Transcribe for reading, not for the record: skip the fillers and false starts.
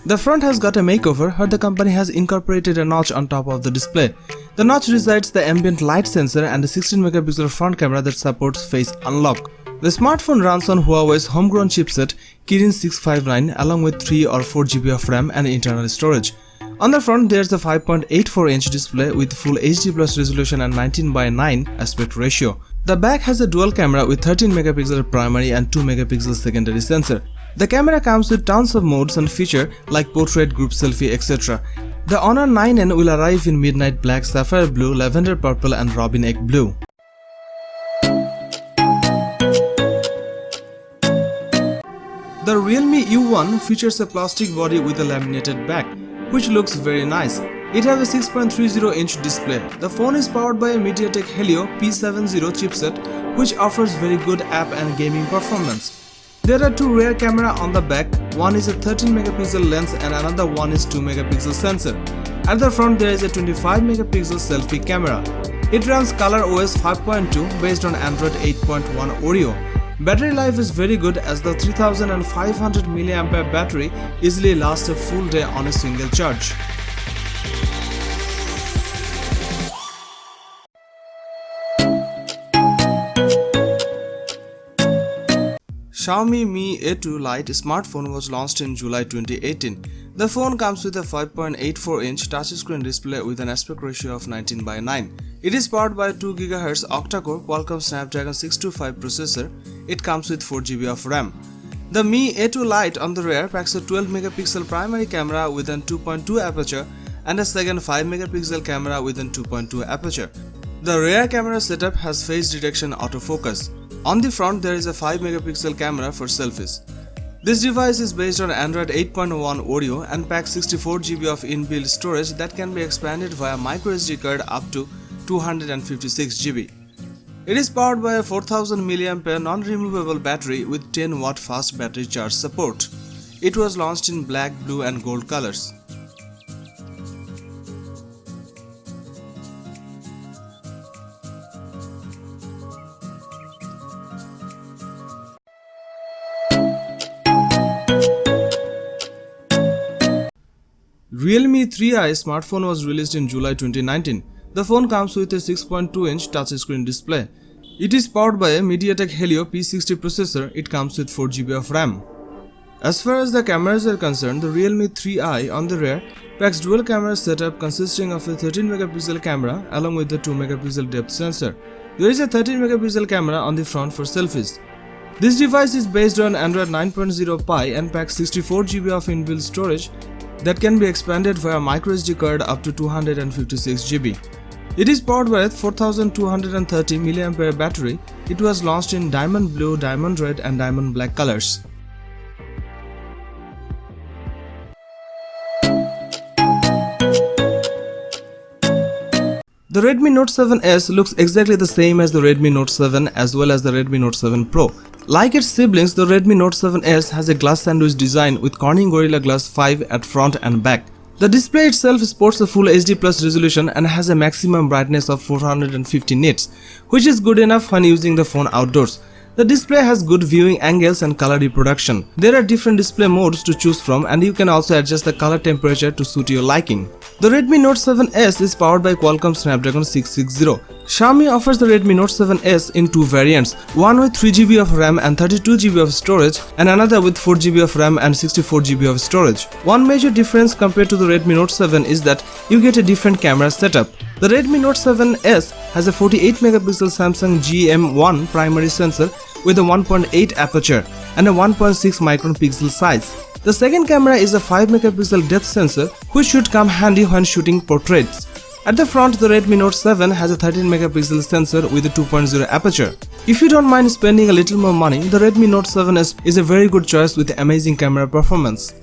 The front has got a makeover where the company has incorporated a notch on top of the display. The notch resides the ambient light sensor and a 16-megapixel front camera that supports face unlock. The smartphone runs on Huawei's homegrown chipset Kirin 659 along with 3 or 4 GB of RAM and internal storage. On the front there's a 5.84-inch display with full HD plus resolution and 19:9 aspect ratio. The back has a dual camera with 13-megapixel primary and 2-megapixel secondary sensor. The camera comes with tons of modes and features like portrait, group selfie, etc. The Honor 9N will arrive in midnight black, sapphire blue, lavender purple and robin egg blue. The Realme U1 features a plastic body with a laminated back, which looks very nice. It has a 6.30-inch display. The phone is powered by a MediaTek Helio P70 chipset, which offers very good app and gaming performance. There are two rear cameras on the back. One is a 13-megapixel lens and another one is 2-megapixel sensor. At the front there is a 25-megapixel selfie camera. It runs ColorOS 5.2 based on Android 8.1 Oreo. Battery life is very good as the 3500 mAh battery easily lasts a full day on a single charge. Xiaomi Mi A2 Lite smartphone was launched in July 2018. The phone comes with a 5.84-inch touchscreen display with an aspect ratio of 19:9. It is powered by a 2 GHz octa-core Qualcomm Snapdragon 625 processor. It comes with 4 GB of RAM. The Mi A2 Lite on the rear packs a 12-megapixel primary camera with an 2.2 aperture and a second 5-megapixel camera with an 2.2 aperture. The rear camera setup has face detection autofocus. On the front there is a 5-megapixel camera for selfies. This device is based on Android 8.1 Oreo and packs 64 GB of inbuilt storage that can be expanded via microSD card up to 256 GB. It is powered by a 4000 mAh non-removable battery with 10-watt fast battery charge support. It was launched in black, blue and gold colors. Realme 3i smartphone was released in July 2019. The phone comes with a 6.2-inch touchscreen display. It is powered by a MediaTek Helio P60 processor. It comes with 4 GB of RAM. As far as the cameras are concerned, the Realme 3i on the rear packs dual camera setup consisting of a 13-megapixel camera along with the 2-megapixel depth sensor. There is a 13-megapixel camera on the front for selfies. This device is based on Android 9.0 Pie and packs 64 GB of inbuilt storage that can be expanded via microSD card up to 256 GB. It is powered by a 4230 mAh battery. It was launched in diamond blue, diamond red and diamond black colors. The Redmi Note 7s looks exactly the same as the Redmi Note 7 as well as the Redmi Note 7 Pro. Like its siblings, the Redmi Note 7s has a glass sandwich design with Corning Gorilla Glass 5 at front and back. The display itself sports a full HD plus resolution and has a maximum brightness of 450 nits, which is good enough when using the phone outdoors. The display has good viewing angles and color reproduction. There are different display modes to choose from and you can also adjust the color temperature to suit your liking. The Redmi Note 7s is powered by Qualcomm Snapdragon 660. Xiaomi offers the Redmi Note 7s in two variants, one with 3 GB of RAM and 32 GB of storage and another with 4 GB of RAM and 64 GB of storage. One major difference compared to the Redmi Note 7 is that you get a different camera setup. The Redmi Note 7s has a 48-megapixel Samsung GM1 primary sensor with a 1.8 aperture and a 1.6 micron pixel size. The second camera is a 5-megapixel depth sensor which should come handy when shooting portraits. At the front, the Redmi Note 7 has a 13-megapixel sensor with a 2.0 aperture. If you don't mind spending a little more money, the Redmi Note 7s is a very good choice with amazing camera performance.